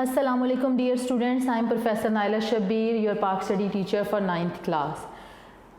Assalamualaikum dear students, I am Professor Naila Shabir, your Pak Study teacher for 9th class.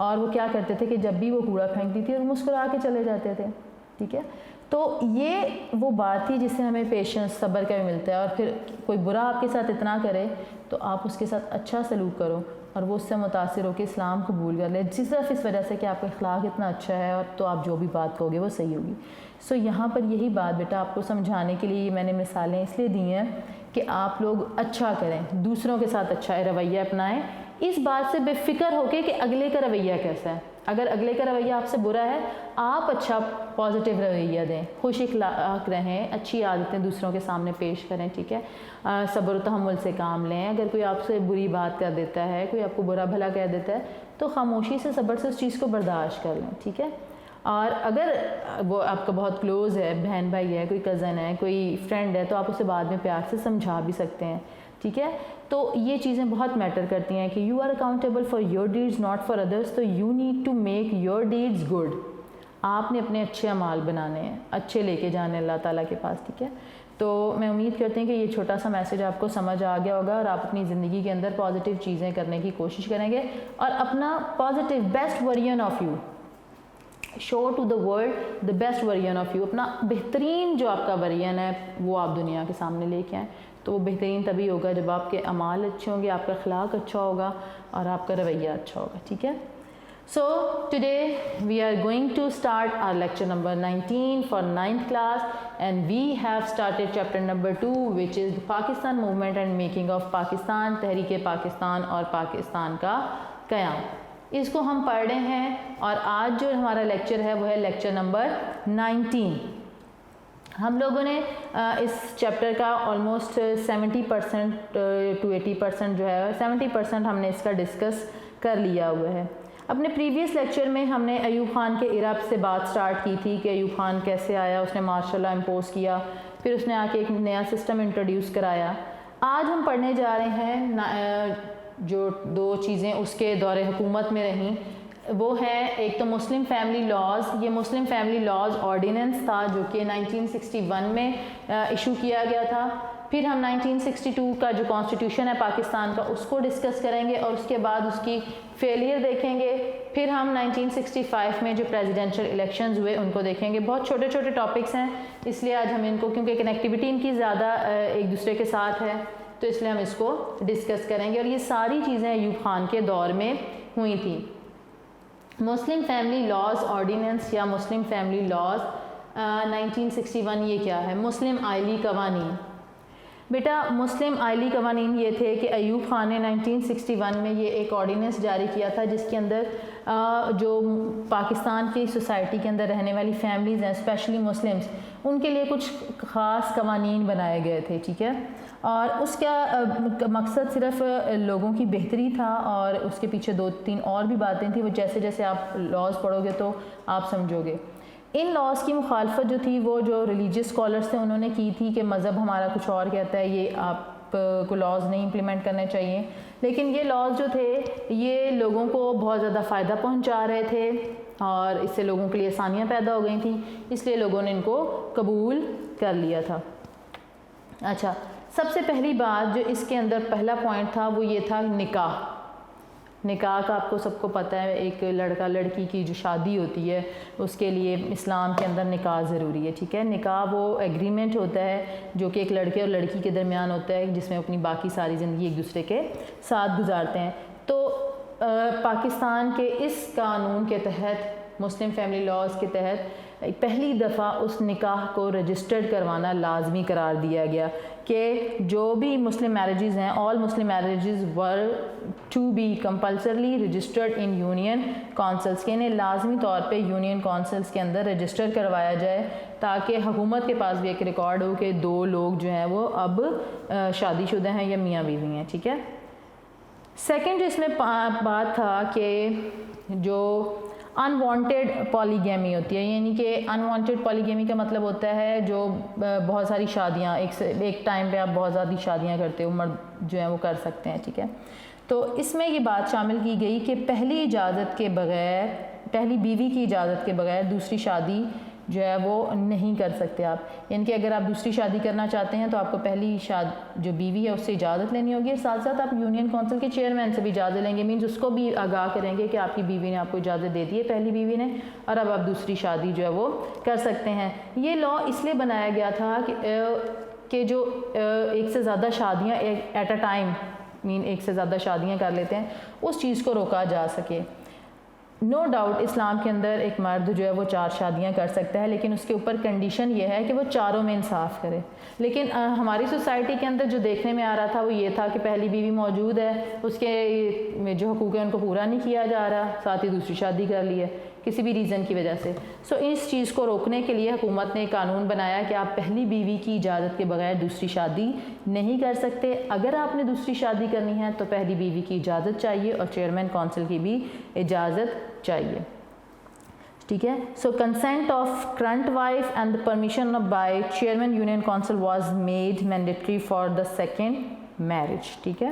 اور وہ کیا کرتے تھے کہ جب بھی وہ کوڑا پھینکتی تھی اور مسکرا کے چلے جاتے تھے. ٹھیک ہے, تو یہ وہ بات تھی جس سے ہمیں پیشنس, صبر کا بھی ملتا ہے. اور پھر کوئی برا آپ کے ساتھ اتنا کرے تو آپ اس کے ساتھ اچھا سلوک کرو اور وہ اس سے متاثر ہو کے اسلام قبول کر لے, صرف اس وجہ سے کہ آپ کا اخلاق اتنا اچھا ہے اور تو آپ جو بھی بات کہو گے وہ صحیح ہوگی. سو یہاں پر یہی بات بیٹا آپ کو سمجھانے کے لیے میں نے مثالیں اس لیے دی ہیں کہ آپ لوگ اچھا کریں, دوسروں کے ساتھ اچھا رویہ اپنائیں, اس بات سے بے فکر ہو کے کہ اگلے کا رویہ کیسا ہے. اگر اگلے کا رویہ آپ سے برا ہے, آپ اچھا پازیٹیو رویہ دیں, خوش اخلاق رہیں, اچھی عادتیں دوسروں کے سامنے پیش کریں. ٹھیک ہے, صبر و تحمل سے کام لیں. اگر کوئی آپ سے بری بات کر دیتا ہے, کوئی آپ کو برا بھلا کہہ دیتا ہے, تو خاموشی سے, صبر سے اس چیز کو برداشت کر لیں. ٹھیک ہے, اور اگر وہ آپ کا بہت کلوز ہے, بہن بھائی ہے, کوئی کزن ہے, کوئی فرینڈ ہے, تو آپ اسے بعد میں پیار سے سمجھا بھی سکتے ہیں. ٹھیک ہے, تو یہ چیزیں بہت میٹر کرتی ہیں کہ you are accountable for your deeds not for others. تو you need to make your deeds good. آپ نے اپنے اچھے اعمال بنانے ہیں, اچھے لے کے جانے اللہ تعالیٰ کے پاس. ٹھیک ہے, تو میں امید کرتی ہوں کہ یہ چھوٹا سا میسیج آپ کو سمجھ آ گیا ہوگا اور آپ اپنی زندگی کے اندر پازیٹیو چیزیں کرنے کی کوشش کریں گے اور اپنا positive best version of you show to the world, the best version of you, اپنا بہترین جو آپ کا ورژن ہے وہ آپ دنیا کے سامنے لے کے آئیں. تو وہ بہترین تبھی ہوگا جب آپ کے اعمال اچھے ہوں گے, آپ کا اخلاق اچھا ہوگا اور آپ کا رویہ اچھا ہوگا. ٹھیک ہے, so today we are going to start our lecture number 19 for 9th class and we have started chapter number 2 which is Pakistan movement and making of Pakistan, تحریک پاکستان اور پاکستان کا قیام. اس کو ہم پڑھ رہے ہیں اور آج جو ہمارا لیکچر ہے وہ ہے لیکچر نمبر 19. ہم لوگوں نے اس چیپٹر کا آلموسٹ 70% to 80% جو ہے 70% ہم نے اس کا ڈسکس کر لیا ہوا ہے. اپنے پریویس لیکچر میں ہم نے ایوب خان کے ایرا سے بات سٹارٹ کی تھی کہ ایوب خان کیسے آیا, اس نے مارشل لا امپوز کیا, پھر اس نے آ کے ایک نیا سسٹم انٹروڈیوس کرایا. آج ہم پڑھنے جا رہے ہیں جو 2 چیزیں اس کے دور حکومت میں رہیں, وہ ہے ایک تو مسلم فیملی لاز. یہ مسلم فیملی لاز آرڈیننس تھا جو کہ 1961 میں ایشو کیا گیا تھا. پھر ہم 1962 کا جو کانسٹیٹیوشن ہے پاکستان کا اس کو ڈسکس کریں گے اور اس کے بعد اس کی فیلئر دیکھیں گے. پھر ہم 1965 میں جو پریزیڈینشل الیکشنز ہوئے ان کو دیکھیں گے. بہت چھوٹے چھوٹے ٹاپکس ہیں, اس لیے آج ہم ان کو, کیونکہ کنیکٹیوٹی ان کی زیادہ ایک دوسرے کے ساتھ ہے, تو اس لیے ہم اس کو ڈسکس کریں گے. اور یہ ساری چیزیں ایوب خان کے دور میں ہوئی تھیں. مسلم فیملی لاز آرڈیننس یا مسلم فیملی لاز 1961 یہ کیا ہے؟ مسلم آئلی قوانین. بیٹا مسلم آئلی قوانین یہ تھے کہ ایوب خان نے 1961 میں یہ ایک آرڈیننس جاری کیا تھا جس کے اندر جو پاکستان کی سوسائٹی کے اندر رہنے والی فیملیز ہیں, اسپیشلی مسلمس, ان کے لیے کچھ خاص قوانین بنائے گئے تھے. ٹھیک ہے, اور اس کا مقصد صرف لوگوں کی بہتری تھا اور اس کے پیچھے 2-3 اور بھی باتیں تھیں, وہ جیسے جیسے آپ لاز پڑھو گے تو آپ سمجھو گے. ان لاز کی مخالفت جو تھی وہ جو ریلیجیس اسکالرس تھے انہوں نے کی تھی کہ مذہب ہمارا کچھ اور کہتا ہے, یہ آپ کو لاز نہیں امپلیمنٹ کرنے چاہیے. لیکن یہ لاز جو تھے یہ لوگوں کو بہت زیادہ فائدہ پہنچا رہے تھے اور اس سے لوگوں کے لیے آسانیاں پیدا ہو گئی تھیں, اس لیے لوگوں نے ان کو قبول کر لیا تھا. اچھا, سب سے پہلی بات جو اس کے اندر پہلا پوائنٹ تھا وہ یہ تھا نکاح. نکاح کا آپ کو سب کو پتہ ہے, ایک لڑکا لڑکی کی جو شادی ہوتی ہے اس کے لیے اسلام کے اندر نکاح ضروری ہے. ٹھیک ہے, نکاح وہ ایگریمنٹ ہوتا ہے جو کہ ایک لڑکے اور لڑکی کے درمیان ہوتا ہے جس میں اپنی باقی ساری زندگی ایک دوسرے کے ساتھ گزارتے ہیں. تو پاکستان کے اس قانون کے تحت, مسلم فیملی لاز کے تحت, پہلی دفعہ اس نکاح کو رجسٹرڈ کروانا لازمی قرار دیا گیا کہ جو بھی مسلم میرجز ہیں, all Muslim marriages were to be compulsorily registered in union councils, کہ انہیں لازمی طور پہ یونین کونسلس کے اندر رجسٹر کروایا جائے تاکہ حکومت کے پاس بھی ایک ریکارڈ ہو کہ 2 لوگ جو ہیں وہ اب شادی شدہ ہیں یا میاں بیوی ہیں. ٹھیک ہے, سیکنڈ جو اس میں بات تھا کہ جو انوانٹیڈ پالیگیمی ہوتی ہے, یعنی کہ انوانٹیڈ پالیگیمی کا مطلب ہوتا ہے جو بہت ساری شادیاں ایک ٹائم پہ آپ بہت زیادہ شادیاں کرتے ہو, مرد جو ہیں وہ کر سکتے ہیں. ٹھیک ہے, تو اس میں یہ بات شامل کی گئی کہ پہلی اجازت کے بغیر, پہلی بیوی کی اجازت کے بغیر دوسری شادی جو ہے وہ نہیں کر سکتے آپ، یعنی کہ اگر آپ دوسری شادی کرنا چاہتے ہیں تو آپ کو پہلی جو بیوی ہے اس سے اجازت لینی ہوگی، ساتھ ساتھ آپ یونین کونسل کے چیئرمین سے بھی اجازت لیں گے، مینز اس کو بھی آگاہ کریں گے کہ آپ کی بیوی نے آپ کو اجازت دے دی ہے پہلی بیوی نے، اور اب آپ دوسری شادی جو ہے وہ کر سکتے ہیں۔ یہ لا اس لیے بنایا گیا تھا کہ جو ایک سے زیادہ شادیاں ایٹ اے ٹائم ایک سے زیادہ شادیاں کر لیتے ہیں اس چیز کو روکا جا سکے۔ نو ڈاؤٹ اسلام کے اندر ایک مرد جو ہے وہ 4 شادیاں کر سکتا ہے، لیکن اس کے اوپر کنڈیشن یہ ہے کہ وہ چاروں میں انصاف کرے۔ لیکن ہماری سوسائٹی کے اندر جو دیکھنے میں آ رہا تھا وہ یہ تھا کہ پہلی بیوی موجود ہے، اس کے جو حقوق ہیں ان کو پورا نہیں کیا جا رہا، ساتھ ہی دوسری شادی کر لی ہے کسی بھی ریزن کی وجہ سے۔ اس چیز کو روکنے کے لیے حکومت نے قانون بنایا کہ آپ پہلی بیوی کی اجازت کے بغیر دوسری شادی نہیں کر سکتے۔ اگر آپ نے دوسری شادی کرنی ہے تو پہلی بیوی کی اجازت چاہیے اور چیئرمین کونسل کی بھی اجازت چاہیے، ٹھیک ہے۔ Consent of current wife and permission by chairman union council was made mandatory for the second marriage, ٹھیک ہے۔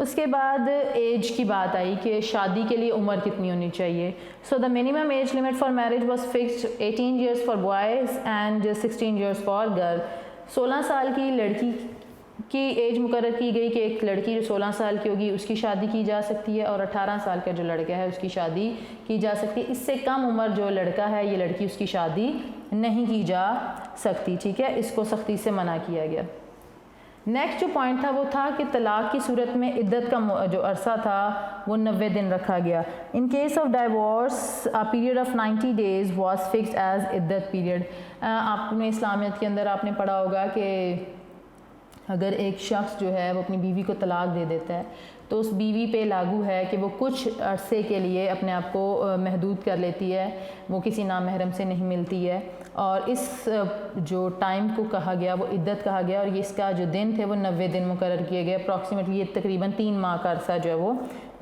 اس کے بعد ایج کی بات آئی کہ شادی کے لیے عمر کتنی ہونی چاہیے۔ The minimum age limit for marriage was fixed 18 years for boys and 16 years for girl. 16 سال کی لڑکی کی ایج مقرر کی گئی کہ ایک لڑکی جو 16 سال کی ہوگی اس کی شادی کی جا سکتی ہے، اور 18 سال کا جو لڑکا ہے اس کی شادی کی جا سکتی ہے۔ اس سے کم عمر جو لڑکا ہے یہ لڑکی اس کی شادی نہیں کی جا سکتی، ٹھیک ہے، اس کو سختی سے منع کیا گیا۔ نیکسٹ جو پوائنٹ تھا وہ تھا کہ طلاق کی صورت میں عدت کا جو عرصہ تھا وہ 90 دن رکھا گیا۔ In case of divorce period of 90 days was fixed as iddat period. آپ نے اسلامیت کے اندر آپ نے پڑھا ہوگا کہ اگر ایک شخص جو ہے وہ اپنی بیوی کو طلاق دے دیتا ہے تو اس بیوی پہ لاگو ہے کہ وہ کچھ عرصے کے لیے اپنے آپ کو محدود کر لیتی ہے، وہ کسی نامحرم سے نہیں ملتی ہے، اور اس جو ٹائم کو کہا گیا وہ عدت کہا گیا، اور اس کا جو دن تھے وہ 90 دن مقرر کیے گئے، اپروکسیمیٹلی یہ تقریباً 3 ماہ کا عرصہ جو ہے وہ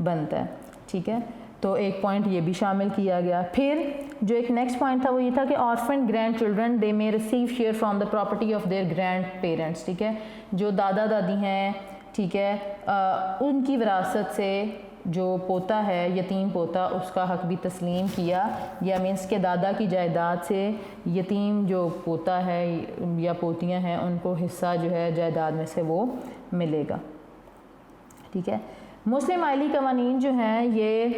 بنتا ہے، ٹھیک ہے۔ تو ایک پوائنٹ یہ بھی شامل کیا گیا۔ پھر جو ایک نیکسٹ پوائنٹ تھا وہ یہ تھا کہ آرفن گرینڈ چلڈرن دے میں receive share from the property of their grandparents, ٹھیک ہے، جو دادا دادی ہیں، ٹھیک ہے، ان کی وراثت سے جو پوتا ہے، یتیم پوتا، اس کا حق بھی تسلیم کیا یا مینس کے دادا کی جائیداد سے یتیم جو پوتا ہے یا پوتیاں ہیں ان کو حصہ جو ہے جائیداد میں سے وہ ملے گا، ٹھیک ہے۔ مسلم آئلی قوانین جو ہیں یہ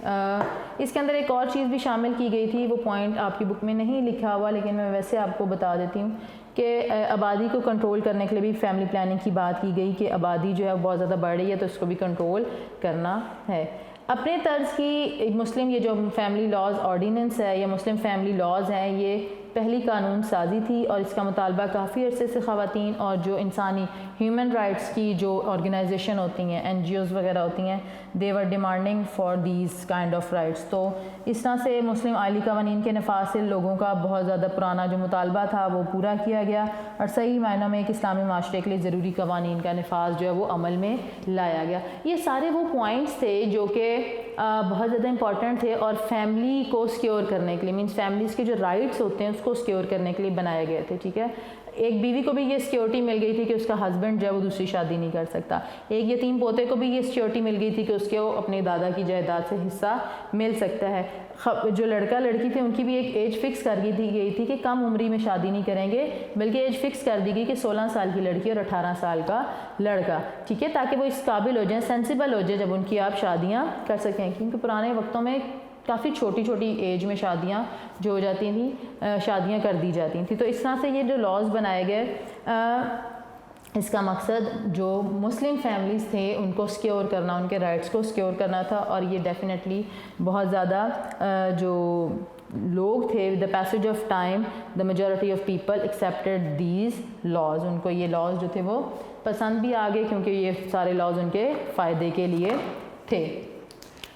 اس کے اندر ایک اور چیز بھی شامل کی گئی تھی، وہ پوائنٹ آپ کی بک میں نہیں لکھا ہوا لیکن میں ویسے آپ کو بتا دیتی ہوں کہ آبادی کو کنٹرول کرنے کے لیے بھی فیملی پلاننگ کی بات کی گئی کہ آبادی جو ہے بہت زیادہ بڑھ رہی ہے تو اس کو بھی کنٹرول کرنا ہے۔ اپنے طرز کی مسلم یہ جو فیملی لاز آرڈیننس ہے یا مسلم فیملی لاز ہیں یہ پہلی قانون سازی تھی، اور اس کا مطالبہ کافی عرصے سے خواتین اور جو انسانی ہیومن رائٹس کی جو آرگنائزیشن ہوتی ہیں، NGOs وغیرہ ہوتی ہیں، they were demanding for these kind of rights. تو اس طرح سے مسلم آئلی قوانین کے نفاذ سے لوگوں کا بہت زیادہ پرانا جو مطالبہ تھا وہ پورا کیا گیا، اور صحیح معنوں میں ایک اسلامی معاشرے کے لیے ضروری قوانین کا نفاذ جو ہے وہ عمل میں لایا گیا۔ یہ سارے وہ پوائنٹس تھے جو کہ بہت زیادہ امپورٹنٹ تھے اور فیملی کو سیکیور کرنے کے لیے، مینس فیملیز کے جو رائٹس ہوتے ہیں اس کو سیکیور کرنے کے لیے بنائے گئے تھے، ٹھیک ہے۔ ایک بیوی کو بھی یہ سیکیورٹی مل گئی تھی کہ اس کا ہسبینڈ جو ہے وہ دوسری شادی نہیں کر سکتا، ایک یتیم پوتے کو بھی یہ سیکیورٹی مل گئی تھی کہ اس کے وہ اپنے دادا کی جائیداد سے حصہ مل سکتا ہے۔ جو لڑکا لڑکی تھے ان کی بھی ایک ایج فکس کر دی گئی تھی کہ کم عمری میں شادی نہیں کریں گے، بلکہ ایج فکس کر دی گئی کہ 16 سال کی لڑکی اور 18 سال کا لڑکا، ٹھیک ہے، تاکہ وہ اس قابل ہو جائیں، سینسیبل ہو جائیں جب ان کی آپ شادیاں کر سکیں، کیونکہ پرانے وقتوں میں کافی چھوٹی چھوٹی ایج میں شادیاں جو ہو جاتی تھیں، شادیاں کر دی جاتی تھیں۔ تو اس طرح سے یہ جو لاز بنائے گئے اس کا مقصد جو مسلم فیملیز تھے ان کو سیکیور کرنا، ان کے رائٹس کو سیکیور کرنا تھا، اور یہ ڈیفینیٹلی بہت زیادہ جو لوگ تھے with the passage of time the majority of people accepted these laws, ان کو یہ لاز جو تھے وہ پسند بھی آ گئے کیونکہ یہ سارے لاز ان کے فائدے کے لیے تھے۔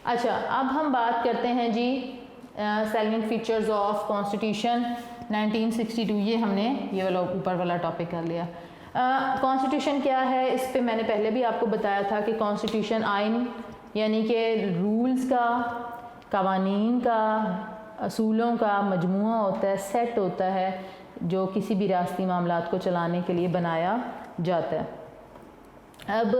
اچھا، اب ہم بات کرتے ہیں جی سیلنٹ فیچرز آف کانسٹیٹیوشن 1962، یہ ہم نے یہ والا اوپر والا ٹاپک کر لیا۔ کانسٹیٹیوشن کیا ہے، اس پہ میں نے پہلے بھی آپ کو بتایا تھا کہ کانسٹیٹیوشن آئین یعنی کہ رولز کا، قوانین کا، اصولوں کا مجموعہ ہوتا ہے، سیٹ ہوتا ہے جو کسی بھی ریاستی معاملات کو چلانے کے لیے بنایا جاتا ہے۔ اب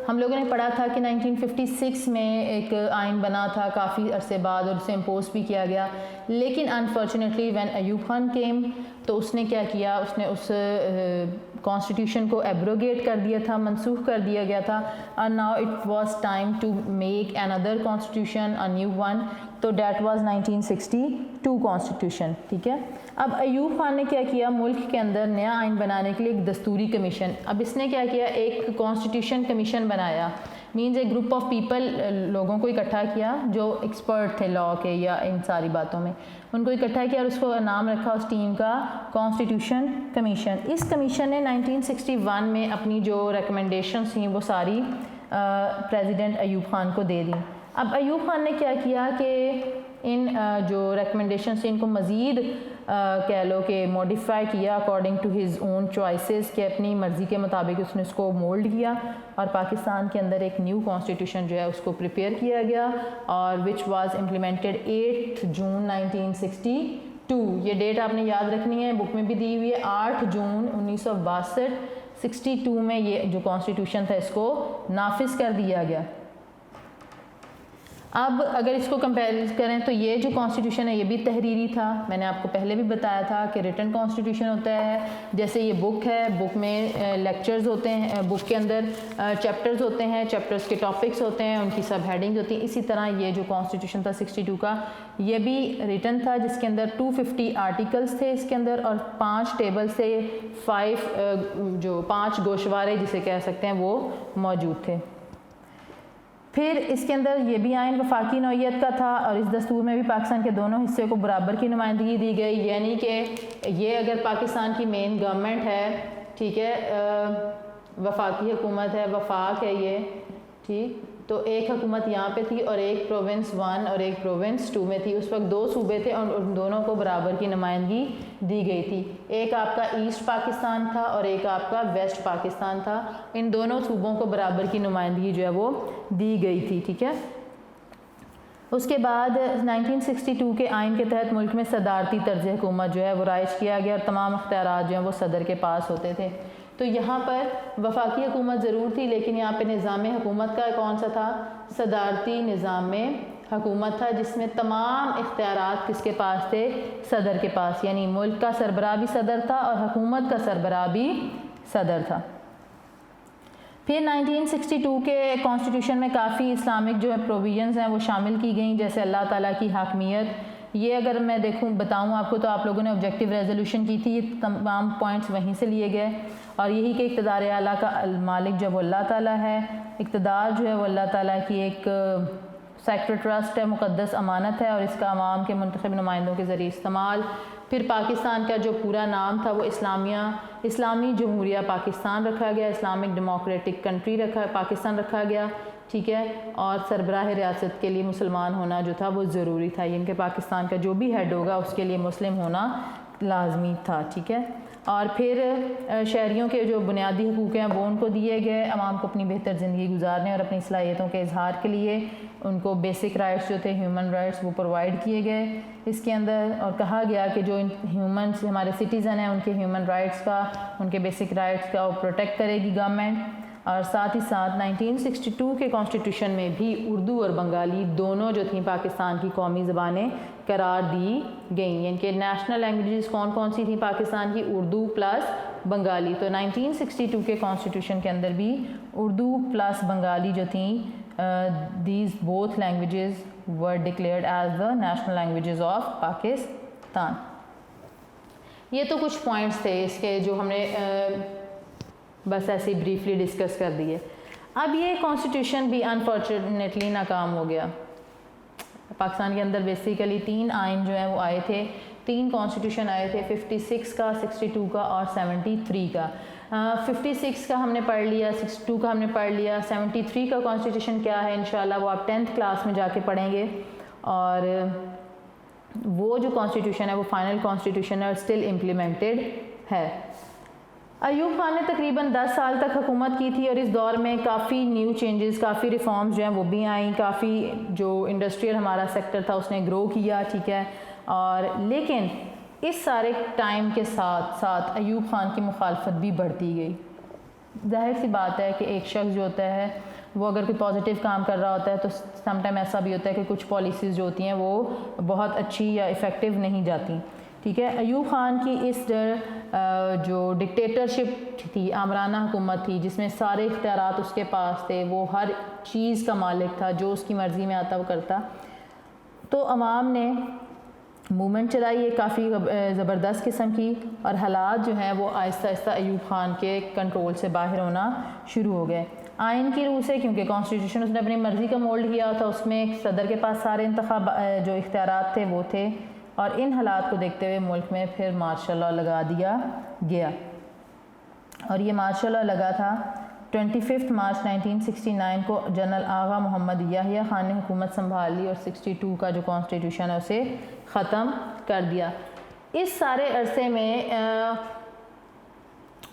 ہم لوگوں نے پڑھا تھا کہ 1956 میں ایک آئین بنا تھا کافی عرصے بعد، اور اسے امپوز بھی کیا گیا، لیکن unfortunately when Ayub Khan came تو اس نے کیا کیا، اس نے اس کانسٹیٹیوشن کو ایبروگیٹ کر دیا تھا، منسوخ کر دیا گیا تھا، اور now it was time to make اندر کانسٹیٹیوشن اے نیو ون، تو دیٹ واز 1962 کانسٹیٹیوشن. ٹھیک ہے. اب ایوب خان نے کیا کیا، ملک کے اندر نیا آئین بنانے کے لیے ایک دستوری کمیشن، اب اس نے کیا کیا، ایک کانسٹیٹیوشن کمیشن بنایا، مینز ایک گروپ آف پیپل، لوگوں کو اکٹھا کیا جو ایکسپرٹ تھے لا کے یا ان ساری باتوں میں، ان کو اکٹھا کیا اور اس کو نام رکھا اس ٹیم کا کانسٹیٹیوشن کمیشن. اس کمیشن نے 1961 میں اپنی جو ریکمنڈیشنز تھیں وہ ساری پریزیڈنٹ ایوب خان کو دے دیں. اب ایوب خان نے کیا کیا کہ ان جو ریکمنڈیشنز تھیں ان کو مزید کہہ لو کہ موڈیفائی کیا according to his own choices, کہ اپنی مرضی کے مطابق اس نے اس کو مولڈ کیا، اور پاکستان کے اندر ایک نیو کانسٹیٹیوشن جو ہے اس کو پریپیئر کیا گیا، اور وچ واز امپلیمنٹڈ 8 جون 1962. یہ ڈیٹ آپ نے یاد رکھنی ہے، بک میں بھی دی ہوئی ہے، 8 جون 1962 62 میں یہ جو کانسٹیٹیوشن تھا اس کو نافذ کر دیا گیا. اب اگر اس کو کمپیئر کریں تو یہ جو کانسٹیٹیوشن ہے یہ بھی تحریری تھا، میں نے آپ کو پہلے بھی بتایا تھا کہ ریٹن کانسٹیٹیوشن ہوتا ہے، جیسے یہ بک ہے، بک میں لیکچرز ہوتے ہیں، بک کے اندر چیپٹرز ہوتے ہیں، چیپٹرز کے ٹاپکس ہوتے ہیں، ان کی سب ہیڈنگز ہوتی ہیں. اسی طرح یہ جو کانسٹیٹیوشن تھا 62 کا یہ بھی ریٹن تھا، جس کے اندر 250 آرٹیکلز تھے اس کے اندر، اور 5 ٹیبل سے 5 گوشوارے جسے کہہ سکتے ہیں وہ موجود تھے. پھر اس کے اندر یہ بھی آئین وفاقی نوعیت کا تھا، اور اس دستور میں بھی پاکستان کے دونوں حصے کو برابر کی نمائندگی دی گئی، یعنی کہ یہ اگر پاکستان کی مین گورنمنٹ ہے، ٹھیک ہے، وفاقی حکومت ہے، وفاق ہے یہ، ٹھیک، تو ایک حکومت یہاں پہ تھی اور ایک پروونس 1 اور ایک پروونس 2 میں تھی. اس وقت 2 صوبے تھے اور ان دونوں کو برابر کی نمائندگی دی گئی تھی. ایک آپ کا ایسٹ پاکستان تھا اور ایک آپ کا ویسٹ پاکستان تھا. ان دونوں صوبوں کو برابر کی نمائندگی جو ہے وہ دی گئی تھی. ٹھیک ہے. اس کے بعد 1962 کے آئین کے تحت ملک میں صدارتی طرز حکومت جو ہے وہ رائج کیا گیا، اور تمام اختیارات جو ہیں وہ صدر کے پاس ہوتے تھے. تو یہاں پر وفاقی حکومت ضرور تھی، لیکن یہاں پہ نظام حکومت کا کون سا تھا؟ صدارتی نظام حکومت تھا، جس میں تمام اختیارات کس کے پاس تھے؟ صدر کے پاس. یعنی ملک کا سربراہ بھی صدر تھا اور حکومت کا سربراہ بھی صدر تھا. پھر 1962 کے کانسٹیٹیوشن میں کافی اسلامک جو ہے پروویژنز ہیں وہ شامل کی گئیں، جیسے اللہ تعالیٰ کی حاکمیت. یہ اگر میں بتاؤں آپ کو تو آپ لوگوں نے آبجیکٹیو ریزولوشن کی تھی، یہ تمام پوائنٹس وہیں سے لیے گئے، اور یہی کہ اقتدار اعلیٰ کا المالک جو وہ اللہ تعالیٰ ہے، اقتدار جو ہے وہ اللہ تعالیٰ کی ایک سیکرڈ ٹرسٹ ہے، مقدس امانت ہے، اور اس کا عوام کے منتخب نمائندوں کے ذریعے استعمال. پھر پاکستان کا جو پورا نام تھا وہ اسلامی جمہوریہ پاکستان رکھا گیا، اسلامک ڈیموکریٹک کنٹری پاکستان رکھا گیا. ٹھیک ہے. اور سربراہ ریاست کے لیے مسلمان ہونا جو تھا وہ ضروری تھا، یعنی کہ پاکستان کا جو بھی ہیڈ ہوگا اس کے لیے مسلم ہونا لازمی تھا. ٹھیک ہے. اور پھر شہریوں کے جو بنیادی حقوق ہیں وہ ان کو دیے گئے، عوام کو اپنی بہتر زندگی گزارنے اور اپنی صلاحیتوں کے اظہار کے لیے ان کو بیسک رائٹس جو تھے، ہیومن رائٹس، وہ پرووائڈ کیے گئے اس کے اندر. اور کہا گیا کہ جو ہیومنس ہمارے سٹیزن ہیں ان کے ہیومن رائٹس کا، ان کے بیسک رائٹس کا وہ پروٹیکٹ کرے گی گورنمنٹ. اور ساتھ ہی ساتھ 1962 کے کانسٹیٹیوشن میں بھی اردو اور بنگالی دونوں جو تھیں پاکستان کی قومی زبانیں قرار دی گئیں. یعنی کہ نیشنل لینگویجز کون کون سی تھیں پاکستان کی؟ اردو پلس بنگالی. تو 1962 کے کانسٹیٹیوشن کے اندر بھی اردو پلس بنگالی جو تھیں، these both languages were declared as the national languages of Pakistan. یہ تو کچھ پوائنٹس تھے اس کے جو ہم نے بس ایسے ہی بریفلی ڈسکس کر دیے. اب یہ کانسٹیٹیوشن بھی انفارچونیٹلی ناکام ہو گیا. پاکستان کے اندر بیسیکلی 3 آئین جو ہیں وہ آئے تھے، 3 کانسٹیٹیوشن آئے تھے، 56 کا، 62 کا اور 73 کا. 56 کا ہم نے پڑھ لیا، 62 کا ہم نے پڑھ لیا. 73 کا کانسٹیٹیوشن کیا ہے انشاءاللہ وہ آپ 10th کلاس میں جا کے پڑھیں گے. اور وہ جو کانسٹیٹیوشن ہے وہ فائنل کانسٹیٹیوشن ہے اور اسٹل امپلیمنٹڈ ہے. ایوب خان نے تقریباً 10 سال تک حکومت کی تھی، اور اس دور میں کافی نیو چینجز، کافی ریفارمز جو ہیں وہ بھی آئیں، کافی جو انڈسٹریل ہمارا سیکٹر تھا اس نے گرو کیا. ٹھیک ہے. اور لیکن اس سارے ٹائم کے ساتھ ساتھ ایوب خان کی مخالفت بھی بڑھتی گئی. ظاہر سی بات ہے کہ ایک شخص جو ہوتا ہے وہ اگر کوئی پازیٹیو کام کر رہا ہوتا ہے تو سم ٹائم ایسا بھی ہوتا ہے کہ کچھ پالیسیز جو ہوتی ہیں وہ بہت اچھی یا افیکٹو نہیں جاتی. ٹھیک ہے. ایوب خان کی اس جو ڈکٹیٹرشپ تھی, آمرانہ حکومت تھی جس میں سارے اختیارات اس کے پاس تھے, وہ ہر چیز کا مالک تھا, جو اس کی مرضی میں آتا وہ کرتا, تو عوام نے موومنٹ چلائی ہے کافی زبردست قسم کی, اور حالات جو ہیں وہ آہستہ آہستہ ایوب خان کے کنٹرول سے باہر ہونا شروع ہو گئے. آئین کی روح سے, کیونکہ کانسٹیٹیوشن اس نے اپنی مرضی کا مولڈ کیا تھا, اس میں صدر کے پاس سارے جو اختیارات تھے وہ تھے, اور ان حالات کو دیکھتے ہوئے ملک میں پھر مارشل لاء لگا دیا گیا. اور یہ مارشل لاء لگا تھا 25 مارچ 1969 کو. جنرل آغا محمد یحییٰ خان نے حکومت سنبھال لی اور 62 کا جو کانسٹیٹیوشن ہے اسے ختم کر دیا. اس سارے عرصے میں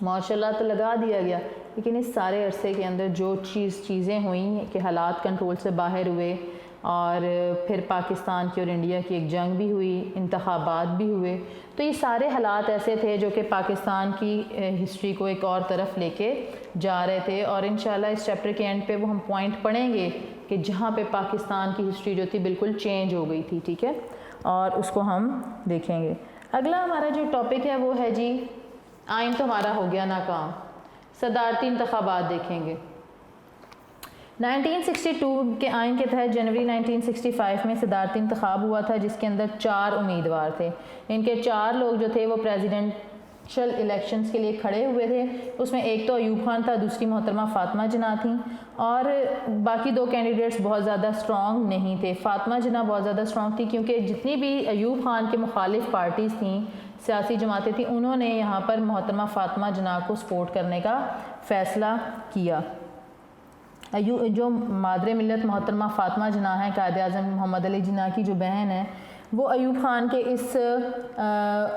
مارشل لاء تو لگا دیا گیا, لیکن اس سارے عرصے کے اندر جو چیزیں ہوئیں کہ حالات کنٹرول سے باہر ہوئے, اور پھر پاکستان کی اور انڈیا کی ایک جنگ بھی ہوئی, انتخابات بھی ہوئے, تو یہ سارے حالات ایسے تھے جو کہ پاکستان کی ہسٹری کو ایک اور طرف لے کے جا رہے تھے. اور انشاءاللہ اس چیپٹر کے اینڈ پہ وہ ہم پوائنٹ پڑھیں گے کہ جہاں پہ پاکستان کی ہسٹری جو تھی بالکل چینج ہو گئی تھی. ٹھیک ہے, اور اس کو ہم دیکھیں گے. اگلا ہمارا جو ٹاپک ہے وہ ہے جی آئین تو ہمارا ہو گیا ناکام, صدارتی انتخابات دیکھیں گے. 1962 کے آئین کے تحت جنوری 1965 میں صدارتی انتخاب ہوا تھا, جس کے اندر 4 امیدوار تھے. ان کے 4 لوگ جو تھے وہ پریزیڈنشل الیکشنز کے لیے کھڑے ہوئے تھے. اس میں ایک تو ایوب خان تھا, دوسری محترمہ فاطمہ جناح تھیں, اور باقی 2 کینڈیڈیٹس بہت زیادہ اسٹرانگ نہیں تھے. فاطمہ جناح بہت زیادہ اسٹرانگ تھی کیونکہ جتنی بھی ایوب خان کے مخالف پارٹیز تھیں, سیاسی جماعتیں تھیں, انہوں نے یہاں پر محترمہ فاطمہ جناح کو سپورٹ کرنے کا فیصلہ کیا. جو مادر ملت محترمہ فاطمہ جناح ہیں, قائد اعظم محمد علی جناح کی جو بہن ہے, وہ ایوب خان کے اس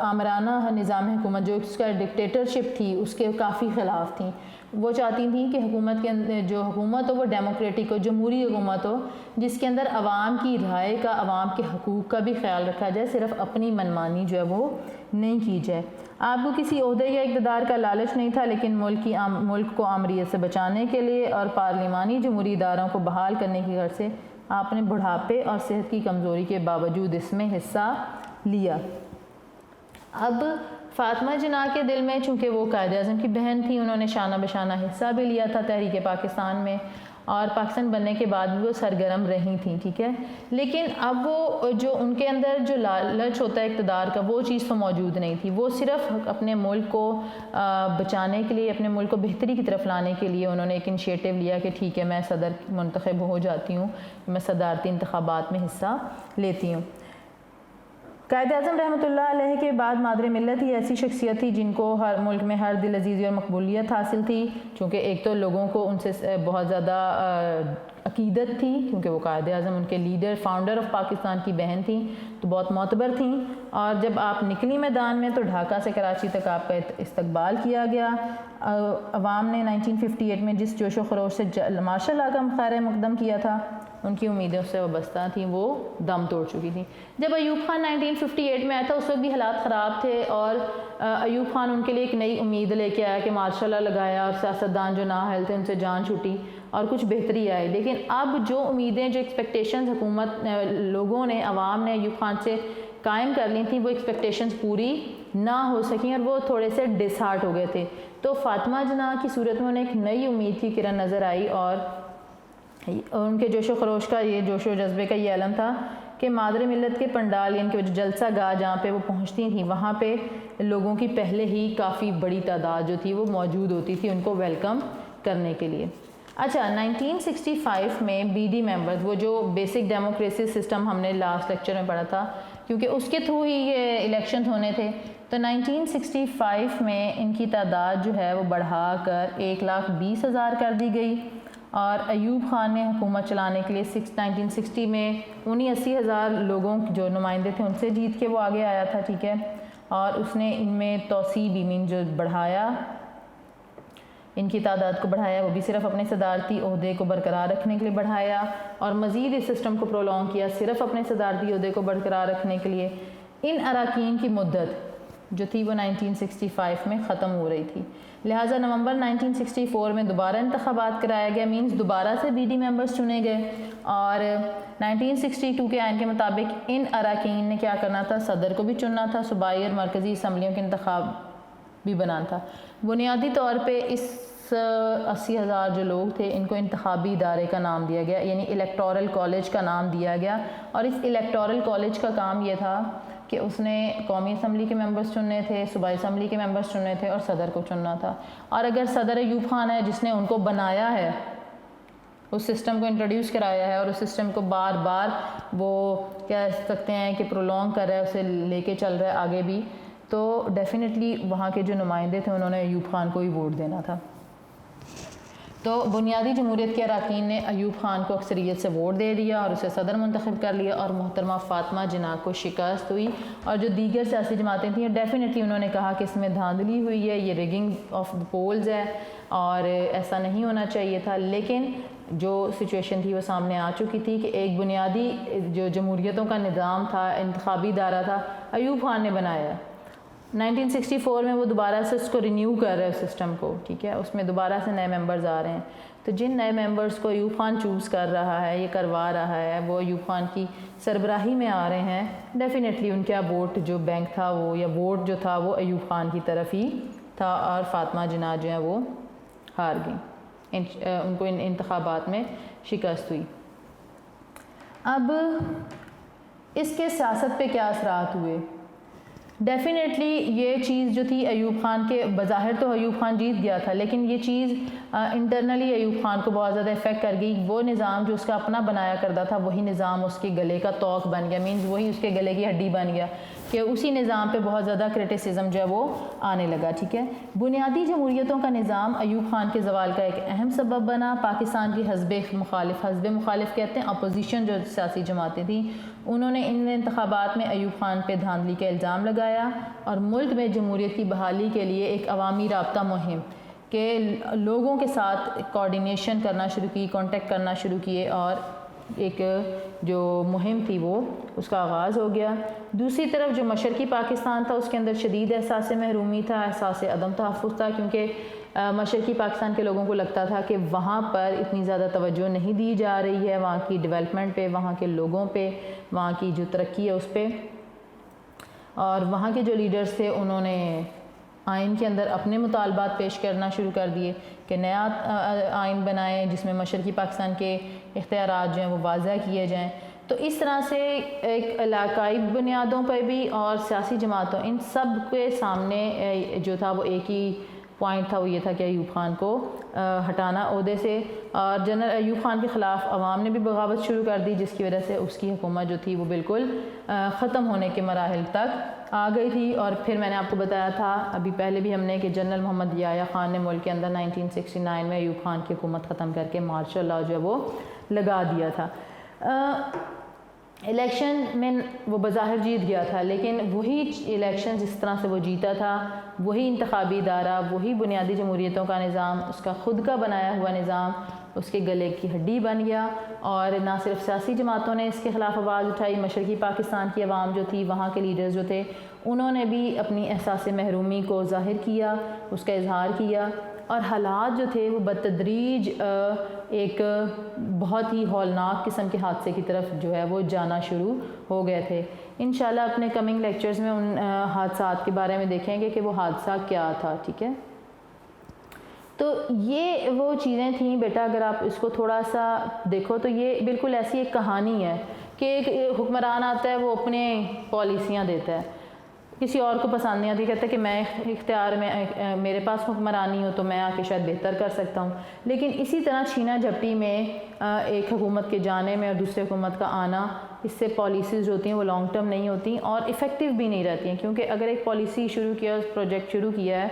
آمرانہ نظام حکومت جو اس کا ڈکٹیٹرشپ تھی اس کے کافی خلاف تھیں. وہ چاہتی تھیں کہ حکومت کے اندر جو حکومت ہو وہ ڈیموکریٹک ہو, جمہوری حکومت ہو, جس کے اندر عوام کی رائے کا, عوام کے حقوق کا بھی خیال رکھا جائے, صرف اپنی منمانی جو ہے وہ نہیں کی جائے. آپ کو کسی عہدے یا اقتدار کا لالچ نہیں تھا, لیکن ملک کو آمریت سے بچانے کے لیے اور پارلیمانی جمہوری اداروں کو بحال کرنے کی غرض سے آپ نے بڑھاپے اور صحت کی کمزوری کے باوجود اس میں حصہ لیا. اب فاطمہ جناح کے دل میں, چونکہ وہ قائد اعظم کی بہن تھی, انہوں نے شانہ بشانہ حصہ بھی لیا تھا تحریک پاکستان میں, اور پاکستان بننے کے بعد بھی وہ سرگرم رہی تھیں. ٹھیک ہے, لیکن اب وہ جو ان کے اندر جو لالچ ہوتا ہے اقتدار کا, وہ چیز تو موجود نہیں تھی. وہ صرف اپنے ملک کو بچانے کے لیے, اپنے ملک کو بہتری کی طرف لانے کے لیے انہوں نے ایک انیشیٹو لیا کہ ٹھیک ہے میں صدر منتخب ہو جاتی ہوں, میں صدارتی انتخابات میں حصہ لیتی ہوں. قائد اعظم رحمۃ اللہ علیہ کے بعد مادر ملت ہی ایسی شخصیت تھی جن کو ہر ملک میں ہر دل عزیزی اور مقبولیت حاصل تھی, چونکہ ایک تو لوگوں کو ان سے بہت زیادہ عقیدت تھی, کیونکہ وہ قائد اعظم ان کے لیڈر, فاؤنڈر آف پاکستان کی بہن تھیں, تو بہت معتبر تھیں. اور جب آپ نکلی میدان میں تو ڈھاکہ سے کراچی تک آپ کا استقبال کیا گیا. عوام نے 1958 میں جس جوش و خروش سے مارشل لاء کا خیر مقدم کیا تھا, ان کی امیدوں سے وابستہ تھیں, وہ دم توڑ چکی تھیں. جب ایوب خان 1958 میں آیا تھا اس وقت بھی حالات خراب تھے, اور ایوب خان ان کے لیے ایک نئی امید لے کے آیا کہ مارشل لاء لگایا اور سیاستدان جو نااہل تھے ان سے جان چھوٹی اور کچھ بہتری آئی. لیکن اب جو امیدیں, جو ایکسپیکٹیشنز حکومت لوگوں نے, عوام نے ایوب خان سے قائم کر لی تھیں, وہ ایکسپیکٹیشنز پوری نہ ہو سکیں اور وہ تھوڑے سے ڈس ہارٹ ہو گئے تھے. تو فاطمہ جناح کی صورت میں انہیں ایک نئی امید کی کرن نظر آئی, اور ان کے جوش و خروش کا, یہ جوش و جذبے کا یہ علم تھا کہ مادر ملت کے پنڈال, یعنی کہ جو جلسہ گاہ جہاں پہ وہ پہنچتی تھیں, وہاں پہ لوگوں کی پہلے ہی کافی بڑی تعداد جو تھی وہ موجود ہوتی تھی ان کو ویلکم کرنے کے لیے. اچھا, 1965 میں بی ڈی ممبرز, وہ جو بیسک ڈیموکریسی سسٹم ہم نے لاسٹ لیکچر میں پڑھا تھا, کیونکہ اس کے تھرو ہی یہ الیکشن ہونے تھے, تو 1965 میں ان کی تعداد جو ہے وہ بڑھا کر 1,20,000 کر دی گئی. اور ایوب خان نے حکومت چلانے کے لیے 1960 میں 80,000 لوگوں جو نمائندے تھے ان سے جیت کے وہ آگے آیا تھا. ٹھیک ہے, اور اس نے ان میں توسیع بھی مین جو بڑھایا, ان کی تعداد کو بڑھایا, وہ بھی صرف اپنے صدارتی عہدے کو برقرار رکھنے کے لیے بڑھایا, اور مزید اس سسٹم کو پرولونگ کیا صرف اپنے صدارتی عہدے کو برقرار رکھنے کے لیے. ان اراکین کی مدت جو تھی وہ 1965 میں ختم ہو رہی تھی، لہٰذا نومبر 1964 میں دوبارہ انتخابات کرایا گیا، مینز دوبارہ سے بی ڈی ممبرز چنے گئے، اور 1962 کے آئین کے مطابق ان اراکین نے کیا کرنا تھا، صدر کو بھی چننا تھا، صوبائی اور مرکزی اسمبلیوں کے انتخاب بھی بنانا تھا۔ بنیادی طور پہ اس 80,000 جو لوگ تھے ان کو انتخابی ادارے کا نام دیا گیا، یعنی الیکٹورل کالج کا نام دیا گیا، اور اس الیکٹورل کالج کا کام یہ تھا کہ اس نے قومی اسمبلی کے ممبرز چننے تھے، صوبائی اسمبلی کے ممبرز چننے تھے، اور صدر کو چننا تھا۔ اور اگر صدر ایوب خان ہے جس نے ان کو بنایا ہے، اس سسٹم کو انٹروڈیوس کرایا ہے اور اس سسٹم کو بار بار وہ کہہ سکتے ہیں کہ پرولونگ کر رہا ہے، اسے لے کے چل رہا ہے آگے بھی، تو ڈیفینیٹلی وہاں کے جو نمائندے تھے انہوں نے ایوب خان کو ہی ووٹ دینا تھا۔ تو بنیادی جمہوریت کے اراکین نے ایوب خان کو اکثریت سے ووٹ دے دیا اور اسے صدر منتخب کر لیا، اور محترمہ فاطمہ جناح کو شکست ہوئی، اور جو دیگر سیاسی جماعتیں تھیں ڈیفینیٹلی انہوں نے کہا کہ اس میں دھاندلی ہوئی ہے، یہ ریگنگ آف دا پولز ہے اور ایسا نہیں ہونا چاہیے تھا، لیکن جو سچویشن تھی وہ سامنے آ چکی تھی کہ ایک بنیادی جو جمہوریتوں کا نظام تھا، انتخابی ادارہ تھا، ایوب خان نے بنایا ہے۔ 1964 میں وہ دوبارہ سے اس کو رینیو کر رہے ہیں سسٹم کو، ٹھیک ہے، اس میں دوبارہ سے نئے ممبرز آ رہے ہیں، تو جن نئے ممبرز کو ایوب خان چوز کر رہا ہے، یہ کروا رہا ہے، وہ ایوب خان کی سربراہی میں آ رہے ہیں، ڈیفینیٹلی ان کا ووٹ جو بینک تھا وہ یا ووٹ جو تھا وہ ایوب خان کی طرف ہی تھا، اور فاطمہ جناح جو ہیں وہ ہار گئیں، ان کو ان انتخابات میں شکست ہوئی۔ اب اس کے سیاست پہ کیا اثرات ہوئے؟ ڈیفینیٹلی یہ چیز جو تھی ایوب خان کے بظاہر تو ایوب خان جیت گیا تھا، لیکن یہ چیز انٹرنلی ایوب خان کو بہت زیادہ افیکٹ کر گئی۔ وہ نظام جو اس کا اپنا بنایا کرتا تھا وہی نظام اس کے گلے کا توق بن گیا، مینز وہی اس کے گلے کی ہڈی بن گیا، کہ اسی نظام پہ بہت زیادہ کرٹیسزم جو ہے وہ آنے لگا، ٹھیک ہے۔ بنیادی جمہوریتوں کا نظام ایوب خان کے زوال کا ایک اہم سبب بنا۔ پاکستان کی حزب مخالف کہتے ہیں، اپوزیشن جو سیاسی جماعتیں تھیں، انہوں نے ان انتخابات میں ایوب خان پہ دھاندلی کا الزام لگایا، اور ملک میں جمہوریت کی بحالی کے لیے ایک عوامی رابطہ مہم کہ لوگوں کے ساتھ کوارڈینیشن کرنا شروع کی، کانٹیکٹ کرنا شروع کیے، اور ایک جو مہم تھی وہ اس کا آغاز ہو گیا۔ دوسری طرف جو مشرقی پاکستان تھا اس کے اندر شدید احساس محرومی تھا، احساس عدم تحفظ تھا، کیونکہ مشرقی پاکستان کے لوگوں کو لگتا تھا کہ وہاں پر اتنی زیادہ توجہ نہیں دی جا رہی ہے، وہاں کی ڈیولپمنٹ پہ، وہاں کے لوگوں پہ، وہاں کی جو ترقی ہے اس پہ، اور وہاں کے جو لیڈرز تھے انہوں نے آئین کے اندر اپنے مطالبات پیش کرنا شروع کر دیے کہ نیا آئین بنائیں جس میں مشرقی پاکستان کے اختیارات جو ہیں وہ واضح کیے جائیں۔ تو اس طرح سے ایک علاقائی بنیادوں پہ بھی اور سیاسی جماعتوں، ان سب کے سامنے جو تھا وہ ایک ہی پوائنٹ تھا، وہ یہ تھا کہ ایوب خان کو ہٹانا عہدے سے، اور جنرل ایوب خان کے خلاف عوام نے بھی بغاوت شروع کر دی، جس کی وجہ سے اس کی حکومت جو تھی وہ بالکل ختم ہونے کے مراحل تک آ گئی تھی۔ اور پھر میں نے آپ کو بتایا تھا ابھی پہلے بھی ہم نے کہ جنرل محمد یحییٰ خان نے ملک کے اندر 1969 میں ایوب خان کی حکومت ختم کر کے مارشل لاء جو ہے وہ لگا دیا تھا۔ الیکشن میں وہ بظاہر جیت گیا تھا، لیکن وہی الیکشن جس طرح سے وہ جیتا تھا، وہی انتخابی ادارہ، وہی بنیادی جمہوریتوں کا نظام، اس کا خود کا بنایا ہوا نظام اس کے گلے کی ہڈی بن گیا، اور نہ صرف سیاسی جماعتوں نے اس کے خلاف آواز اٹھائی، مشرقی پاکستان کی عوام جو تھی، وہاں کے لیڈرز جو تھے، انہوں نے بھی اپنی احساس محرومی کو ظاہر کیا، اس کا اظہار کیا، اور حالات جو تھے وہ بتدریج ایک بہت ہی ہولناک قسم کے حادثے کی طرف جو ہے وہ جانا شروع ہو گئے تھے۔ انشاءاللہ اپنے کمنگ لیکچرز میں ان حادثات کے بارے میں دیکھیں گے کہ وہ حادثہ کیا تھا، ٹھیک ہے۔ تو یہ وہ چیزیں تھیں بیٹا، اگر آپ اس کو تھوڑا سا دیکھو تو یہ بالکل ایسی ایک کہانی ہے کہ ایک حکمران آتا ہے، وہ اپنے پالیسیاں دیتا ہے، کسی اور کو پسند نہیں آتی، کہتا ہے کہ میں اختیار میں میرے پاس حکمرانی ہو تو میں آ کے شاید بہتر کر سکتا ہوں، لیکن اسی طرح چھینا جھپٹی میں ایک حکومت کے جانے میں اور دوسرے حکومت کا آنا، اس سے پالیسیز جو ہوتی ہیں وہ لانگ ٹرم نہیں ہوتی اور افیکٹو بھی نہیں رہتی ہیں، کیونکہ اگر ایک پالیسی شروع کیا، پروجیکٹ شروع کیا ہے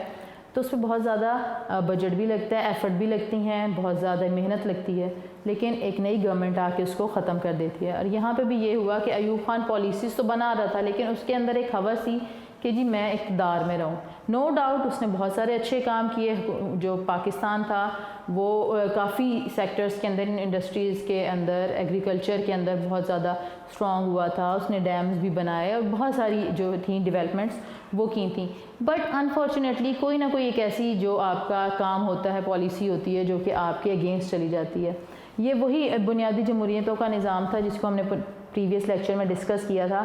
تو اس پہ بہت زیادہ بجٹ بھی لگتا ہے، ایفرٹ بھی لگتی ہیں، بہت زیادہ محنت لگتی ہے، لیکن ایک نئی گورنمنٹ آ کے اس کو ختم کر دیتی ہے۔ اور یہاں پہ بھی یہ ہوا کہ ایوب خان پالیسیز تو بنا رہا تھا، لیکن اس کے اندر ایک ہوس تھی کہ جی میں اقتدار میں رہوں. نو ڈاؤٹ اس نے بہت سارے اچھے کام کیے. جو پاکستان تھا وہ کافی سیکٹرز کے اندر, انڈسٹریز کے اندر, ایگریکلچر کے اندر بہت زیادہ اسٹرانگ ہوا تھا. اس نے ڈیمز بھی بنائے اور بہت ساری جو تھیں ڈیولپمنٹس وہ کی تھیں. بٹ انفارچونیٹلی کوئی نہ کوئی ایک ایسی جو آپ کا کام ہوتا ہے, پالیسی ہوتی ہے جو کہ آپ کے اگینسٹ چلی جاتی ہے. یہ وہی بنیادی جمہوریتوں کا نظام تھا جس کو ہم نے پریویس لیکچر میں ڈسکس کیا تھا.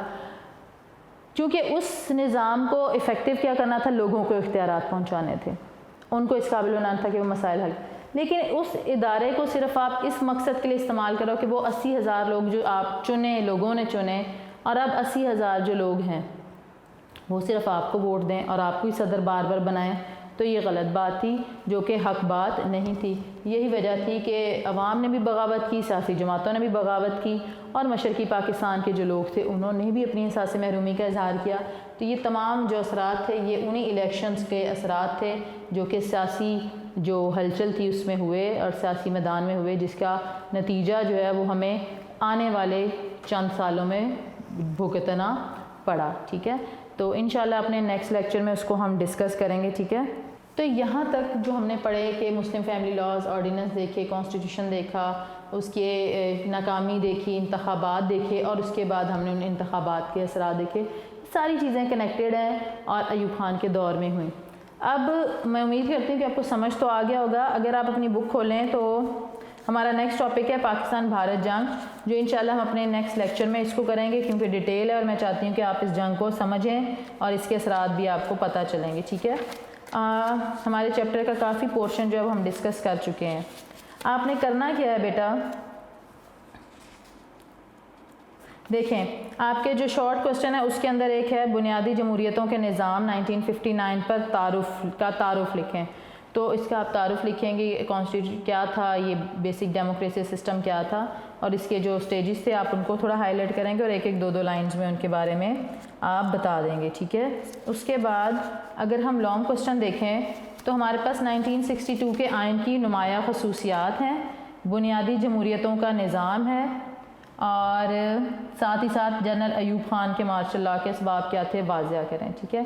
چونکہ اس نظام کو افیکٹو کیا کرنا تھا, لوگوں کو اختیارات پہنچانے تھے, ان کو اس قابل بنانا تھا کہ وہ مسائل حل. لیکن اس ادارے کو صرف آپ اس مقصد کے لیے استعمال کرو کہ وہ 80,000 لوگ جو آپ چنے, لوگوں نے چنے, اور اب 80,000 جو لوگ ہیں وہ صرف آپ کو ووٹ دیں اور آپ کو ہی صدر بار بار بنائیں, تو یہ غلط بات تھی جو کہ حق بات نہیں تھی. یہی وجہ تھی کہ عوام نے بھی بغاوت کی, سیاسی جماعتوں نے بھی بغاوت کی, اور مشرقی پاکستان کے جو لوگ تھے انہوں نے بھی اپنی احساس محرومی کا اظہار کیا. تو یہ تمام جو اثرات تھے یہ انہی الیکشنز کے اثرات تھے جو کہ سیاسی جو ہلچل تھی اس میں ہوئے اور سیاسی میدان میں ہوئے, جس کا نتیجہ جو ہے وہ ہمیں آنے والے چند سالوں میں بھگتنا پڑا. ٹھیک ہے, تو انشاءاللہ اپنے نیکسٹ لیکچر میں اس کو ہم ڈسکس کریں گے. ٹھیک ہے, تو یہاں تک جو ہم نے پڑھے کہ مسلم فیملی لاز, آرڈیننس دیکھے, کانسٹیٹیوشن دیکھا, اس کے ناکامی دیکھی, انتخابات دیکھے, اور اس کے بعد ہم نے ان انتخابات کے اثرات دیکھے. ساری چیزیں کنیکٹڈ ہیں اور ایوب خان کے دور میں ہوئیں. اب میں امید کرتی ہوں کہ آپ کو سمجھ تو آ گیا ہوگا. اگر آپ اپنی بک کھولیں تو ہمارا نیکسٹ ٹاپک ہے پاکستان بھارت جنگ, جو انشاءاللہ ہم اپنے نیکسٹ لیکچر میں اس کو کریں گے کیونکہ ڈیٹیل ہے اور میں چاہتی ہوں کہ آپ اس جنگ کو سمجھیں اور اس کے اثرات بھی آپ کو پتہ چلیں گے. ٹھیک ہے, ہمارے چیپٹر کا کافی پورشن جو ہے وہ ہم ڈسکس کر چکے ہیں. آپ نے کرنا کیا ہے بیٹا, دیکھیں آپ کے جو شارٹ کوسچن ہے اس کے اندر ایک ہے بنیادی جمہوریتوں کے نظام 1959 پر تعارف لکھیں. تو اس کا آپ تعارف لکھیں گے, کانسٹیٹیوشن کیا تھا, یہ بیسک ڈیموکریسی سسٹم کیا تھا, اور اس کے جو سٹیجز تھے آپ ان کو تھوڑا ہائی لائٹ کریں گے اور ایک ایک دو لائنز میں ان کے بارے میں آپ بتا دیں گے. ٹھیک ہے, اس کے بعد اگر ہم لانگ کوسچن دیکھیں تو ہمارے پاس 1962 کے آئین کی نمایاں خصوصیات ہیں, بنیادی جمہوریتوں کا نظام ہے, اور ساتھ ہی ساتھ جنرل ایوب خان کے مارشل لاء کے اسباب کیا تھے واضح کریں. ٹھیک ہے,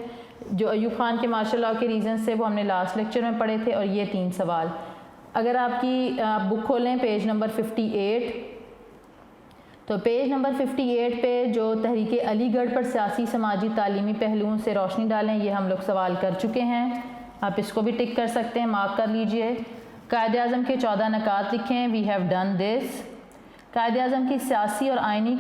جو ایوب خان کے مارشل لاء کے ریزنز تھے وہ ہم نے لاسٹ لیکچر میں پڑھے تھے, اور یہ 3 سوال. اگر آپ کی بک کھولیں پیج نمبر 58, تو پیج نمبر 58 پہ جو تحریک علی گڑھ پر سیاسی, سماجی, تعلیمی پہلوؤں سے روشنی ڈالیں, یہ ہم لوگ سوال کر چکے ہیں. آپ اس کو بھی ٹک کر سکتے ہیں, مارک کر لیجئے. قائد اعظم کے 14 نکات لکھیں, we have done this. Quaid Azam کی سیاسی اور آئینی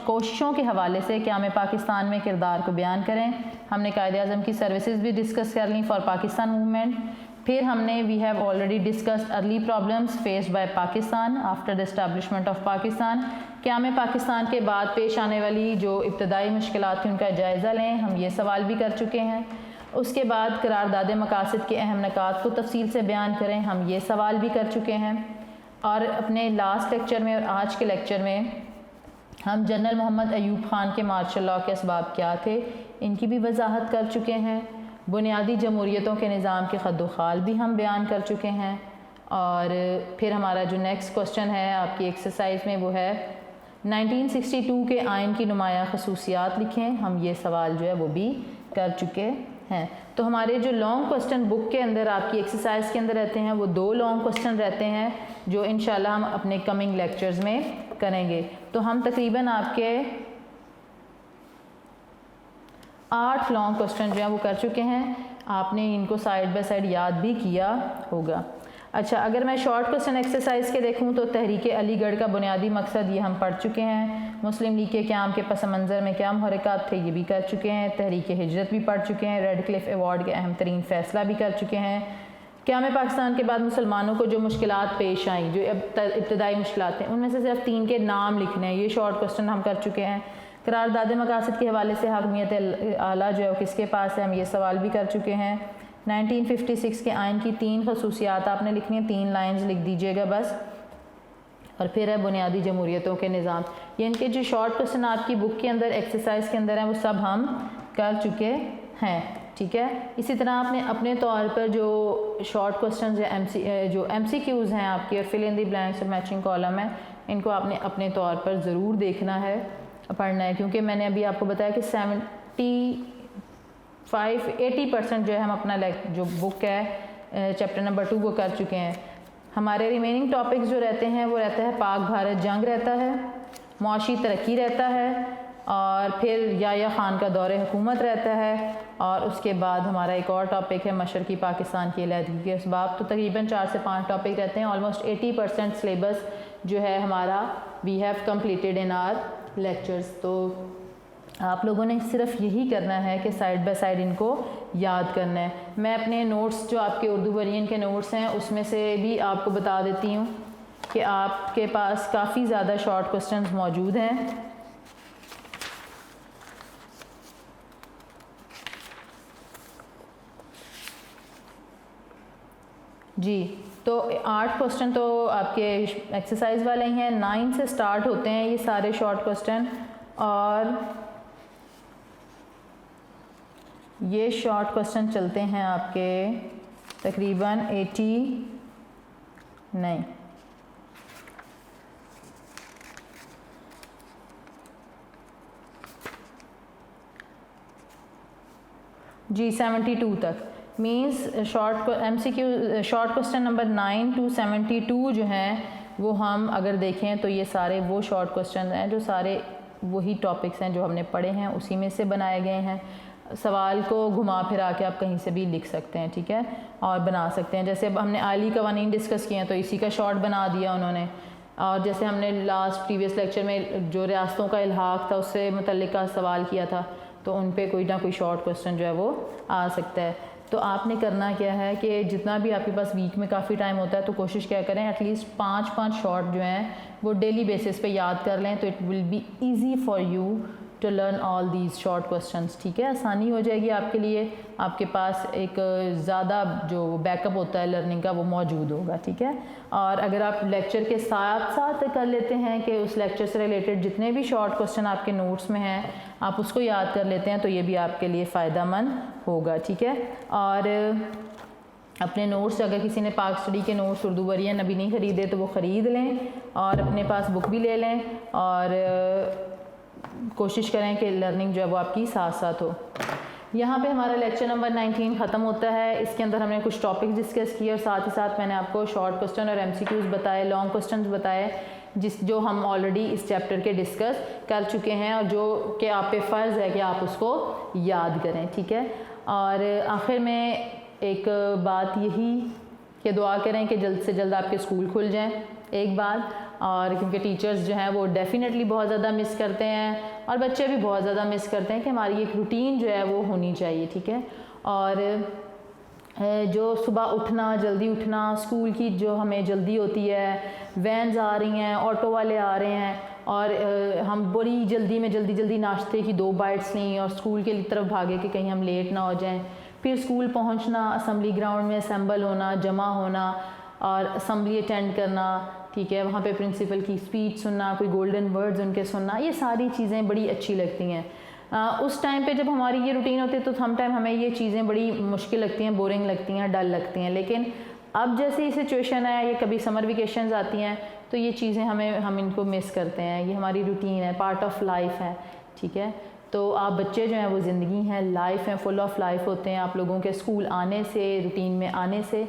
کوششوں کے حوالے سے قیام پاکستان میں کردار کو بیان کریں. ہم نے قائد اعظم کی سروسز بھی ڈسکس کر لیں فار پاکستان موومنٹ. پھر ہم نے we have already discussed early problems faced by Pakistan after the establishment of Pakistan. قیام پاکستان کے بعد پیش آنے والی جو ابتدائی مشکلات تھیں ان کا جائزہ لیں, ہم یہ سوال بھی کر چکے ہیں. اس کے بعد قرارداد مقاصد کے اہم نکات کو تفصیل سے بیان کریں, ہم یہ سوال بھی کر چکے ہیں. اور اپنے لاسٹ لیکچر میں اور آج کے لیکچر میں ہم جنرل محمد ایوب خان کے مارشل لاء کے اسباب کیا تھے ان کی بھی وضاحت کر چکے ہیں. بنیادی جمہوریتوں کے نظام کے خد و خال بھی ہم بیان کر چکے ہیں. اور پھر ہمارا جو نیکسٹ کوسچن ہے آپ کی ایکسرسائز میں وہ ہے 1962 کے آئین کی نمایاں خصوصیات لکھیں, ہم یہ سوال جو ہے وہ بھی کر چکے ہیں. تو ہمارے جو لانگ کوسچن بک کے اندر آپ کی ایکسرسائز کے اندر رہتے ہیں وہ 2 لانگ کوسچن رہتے ہیں جو انشاءاللہ ہم اپنے کمنگ لیکچرز میں کریں گے. تو ہم تقریباً آپ کے 8 لانگ کوسچن جو ہیں وہ کر چکے ہیں. آپ نے ان کو سائڈ بائی سائڈ یاد بھی کیا ہوگا. اچھا, اگر میں شارٹ کوسچن ایکسرسائز کے دیکھوں تو تحریک علی گڑھ کا بنیادی مقصد یہ ہم پڑھ چکے ہیں. مسلم لیگ کے قیام کے پس منظر میں کیا محرکات تھے یہ بھی کر چکے ہیں. تحریک ہجرت بھی پڑھ چکے ہیں. ریڈ کلف ایوارڈ کے اہم ترین فیصلہ بھی کر چکے ہیں. قیام پاکستان کے بعد مسلمانوں کو جو مشکلات پیش آئیں, جو ابتدائی مشکلات ہیں, ان میں سے صرف 3 کے نام لکھنے ہیں, یہ شارٹ کوسچن ہم کر چکے ہیں. قرارداد مقاصد کے حوالے سے حاکمیت اعلیٰ جو ہے وہ کس کے پاس ہے, ہم یہ سوال بھی کر چکے ہیں. 1956 کے آئین کی 3 خصوصیات آپ نے لکھنی ہیں, 3 لائنز لکھ دیجئے گا بس. اور پھر ہے بنیادی جمہوریتوں کے نظام. یہ ان کے جو شارٹ کوسچن آپ کی بک کے اندر ایکسرسائز کے اندر ہیں وہ سب ہم کر چکے ہیں. ٹھیک ہے, اسی طرح آپ نے اپنے طور پر جو شارٹ کوسچنز یا جو ایم سی کیوز ہیں آپ کی اور فل ان دی بلینکس اور میچنگ کالم ہے, ان کو آپ نے اپنے طور پر ضرور دیکھنا ہے, پڑھنا ہے, کیونکہ میں نے ابھی آپ کو بتایا کہ 80% جو ہے ہم اپنا جو بک ہے چیپٹر نمبر 2 وہ کر چکے ہیں. ہمارے ریمیننگ ٹاپکس جو رہتے ہیں وہ رہتا ہے پاک بھارت جنگ رہتا ہے, معاشی ترقی رہتا ہے, اور پھر یا خان کا دور حکومت رہتا ہے, اور اس کے بعد ہمارا ایک اور ٹاپک ہے مشرقی پاکستان کی علیحدگی کے اسباب. تو تقریباً 4 سے 5 ٹاپک رہتے ہیں. آلموسٹ 80% سلیبس جو ہے ہمارا we have completed in our lectures. تو آپ لوگوں نے صرف یہی کرنا ہے کہ سائڈ بائی سائڈ ان کو یاد کرنا ہے. میں اپنے نوٹس جو آپ کے اردو ورژن کے نوٹس ہیں اس میں سے بھی آپ کو بتا دیتی ہوں کہ آپ کے پاس کافی زیادہ شارٹ کوسچنز موجود ہیں. جی, تو 8 کوسچن تو آپ کے ایکسرسائز والے ہی ہیں. 9 سے سٹارٹ ہوتے ہیں یہ سارے شارٹ کوسچن, اور یہ شارٹ کوسچن چلتے ہیں آپ کے تقریباً 72 تک. Means short question number 9 to 72 جو ہیں وہ ہم اگر دیکھیں تو یہ سارے وہ شارٹ کوسچن ہیں جو سارے وہی ٹاپکس ہیں جو ہم نے پڑھے ہیں, اسی میں سے بنائے گئے ہیں. سوال کو گھما پھرا کے آپ کہیں سے بھی لکھ سکتے ہیں, ٹھیک ہے, اور بنا سکتے ہیں. جیسے اب ہم نے عالی قوانین ڈسکس کیے ہیں تو اسی کا شارٹ بنا دیا انہوں نے. اور جیسے ہم نے پریویس لیکچر میں جو ریاستوں کا الحاق تھا اس سے متعلقہ سوال کیا تھا, تو ان پہ کوئی نہ کوئی شارٹ کوسچن جو ہے وہ آ سکتا ہے. تو آپ نے کرنا کیا ہے کہ جتنا بھی آپ کے پاس ویک میں کافی ٹائم ہوتا ہے تو کوشش کیا کریں ایٹ لیسٹ 5 شارٹ جو ہیں وہ ڈیلی بیسس پہ یاد کر لیں, تو it will be easy for you to learn all these short questions. ٹھیک ہے, آسانی ہو جائے گی آپ کے لیے, آپ کے پاس ایک زیادہ جو بیک اپ ہوتا ہے لرننگ کا وہ موجود ہوگا. ٹھیک ہے, اور اگر آپ لیکچر کے ساتھ ساتھ کر لیتے ہیں کہ اس لیکچر سے ریلیٹڈ جتنے بھی شارٹ کوسچن آپ کے نوٹس میں ہیں آپ اس کو یاد کر لیتے ہیں تو یہ بھی آپ کے لیے فائدہ مند ہوگا. ٹھیک ہے, اور اپنے نوٹس اگر کسی نے پاک اسٹڈی کے نوٹس اردو ورژن ابھی نہیں خریدے تو وہ خرید لیں, اور اپنے پاس بک بھی لے لیں, اور کوشش کریں کہ لرننگ جو ہے وہ آپ کی ساتھ ساتھ ہو. یہاں پہ ہمارا لیکچر نمبر 19 ختم ہوتا ہے. اس کے اندر ہم نے کچھ ٹاپکس ڈسکس کیے اور ساتھ ہی ساتھ میں نے آپ کو شارٹ کوسچن اور MCQs بتائے, لانگ کوسچنز بتائے جو ہم آلریڈی اس چیپٹر کے ڈسکس کر چکے ہیں اور جو کہ آپ پہ فرض ہے کہ آپ اس کو یاد کریں. ٹھیک ہے, اور آخر میں ایک بات یہی کہ دعا کریں کہ جلد سے جلد آپ کے اسکول کھل جائیں ایک بات, اور کیونکہ ٹیچرز جو ہیں وہ ڈیفینیٹلی بہت زیادہ مس کرتے ہیں اور بچے بھی بہت زیادہ مس کرتے ہیں کہ ہماری ایک روٹین جو ہے وہ ہونی چاہیے. ٹھیک ہے, اور جو صبح اٹھنا, جلدی اٹھنا, اسکول کی جو ہمیں جلدی ہوتی ہے, وینز آ رہی ہیں, آٹو والے آ رہے ہیں, اور ہم بڑی جلدی میں جلدی ناشتے کی 2 بائٹس لیں اور اسکول کے طرف بھاگے کہ کہیں ہم لیٹ نہ ہو جائیں. پھر اسکول پہنچنا, اسمبلی گراؤنڈ میں اسمبل ہونا, جمع ہونا اور اسمبلی اٹینڈ کرنا. ٹھیک ہے, وہاں پہ پرنسپل کی اسپیچ سننا, کوئی گولڈن ورڈز ان کے سننا, یہ ساری چیزیں بڑی اچھی لگتی ہیں. اس ٹائم پہ جب ہماری یہ روٹین ہوتی ہے تو سم ٹائم ہمیں یہ چیزیں بڑی مشکل لگتی ہیں, بورنگ لگتی ہیں, ڈل لگتی ہیں. لیکن اب جیسے یہ سچویشن ہے, یہ کبھی سمر ویکیشنز آتی ہیں تو یہ چیزیں ہم ان کو مس کرتے ہیں. یہ ہماری روٹین ہے, پارٹ آف لائف ہے. ٹھیک ہے, تو آپ بچے جو ہیں وہ زندگی ہیں, لائف ہیں, فل آف لائف ہوتے ہیں. آپ لوگوں کے اسکول آنے سے, روٹین میں آنے سے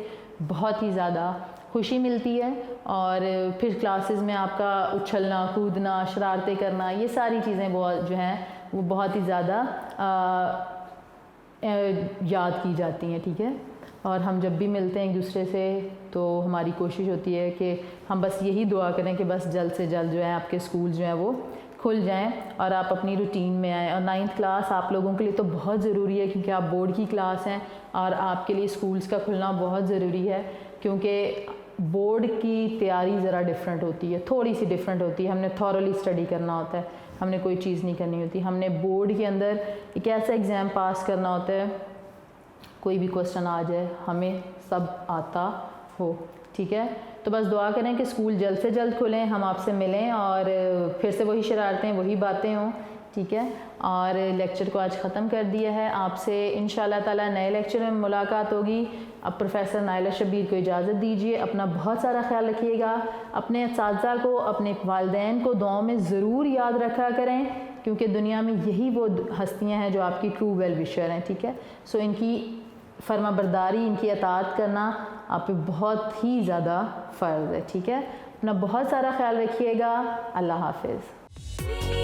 بہت ہی زیادہ خوشی ملتی ہے, اور پھر کلاسز میں آپ کا اچھلنا, کودنا, شرارتیں کرنا, یہ ساری چیزیں جو ہیں وہ بہت ہی زیادہ یاد کی جاتی ہیں. ٹھیک ہے, اور ہم جب بھی ملتے ہیں ایک دوسرے سے تو ہماری کوشش ہوتی ہے کہ ہم بس یہی دعا کریں کہ بس جلد سے جلد جو ہے آپ کے اسکول جو ہیں وہ کھل جائیں اور آپ اپنی روٹین میں آئیں. اور 9th کلاس آپ لوگوں کے لیے تو بہت ضروری ہے کیونکہ آپ بورڈ کی کلاس ہیں, اور آپ کے لیے اسکولس کا کھلنا بہت ضروری ہے کیونکہ بورڈ کی تیاری ذرا ڈفرینٹ ہوتی ہے, تھوڑی سی ڈفرینٹ ہوتی ہے. ہم نے تھورلی اسٹڈی کرنا ہوتا ہے, ہم نے کوئی چیز نہیں کرنی ہوتی. ہم نے بورڈ کے اندر ایک ایسا ایگزام پاس کرنا ہوتا ہے, کوئی بھی کوسچن آ جائے ہمیں سب آتا ہو. ٹھیک ہے, تو بس دعا کریں کہ اسکول جلد سے جلد کھلیں, ہم آپ سے ملیں اور پھر سے وہی شرارتیں, وہی باتیں ہوں. ٹھیک ہے, اور لیکچر کو آج ختم کر دیا ہے. آپ سے انشاءاللہ تعالی نئے لیکچر میں ملاقات ہوگی. اب پروفیسر نائلہ شبیر کو اجازت دیجیے. اپنا بہت سارا خیال رکھیے گا. اپنے اساتذہ کو, اپنے والدین کو دعاؤں میں ضرور یاد رکھا کریں. کیونکہ دنیا میں یہی وہ ہستیاں ہیں جو آپ کی ٹرو ویل وشر ہیں. ٹھیک ہے, سو ان کی فرما برداری, ان کی اطاعت کرنا آپ پہ بہت ہی زیادہ فرض ہے. ٹھیک ہے, اپنا بہت سارا خیال رکھیے گا. اللہ حافظ.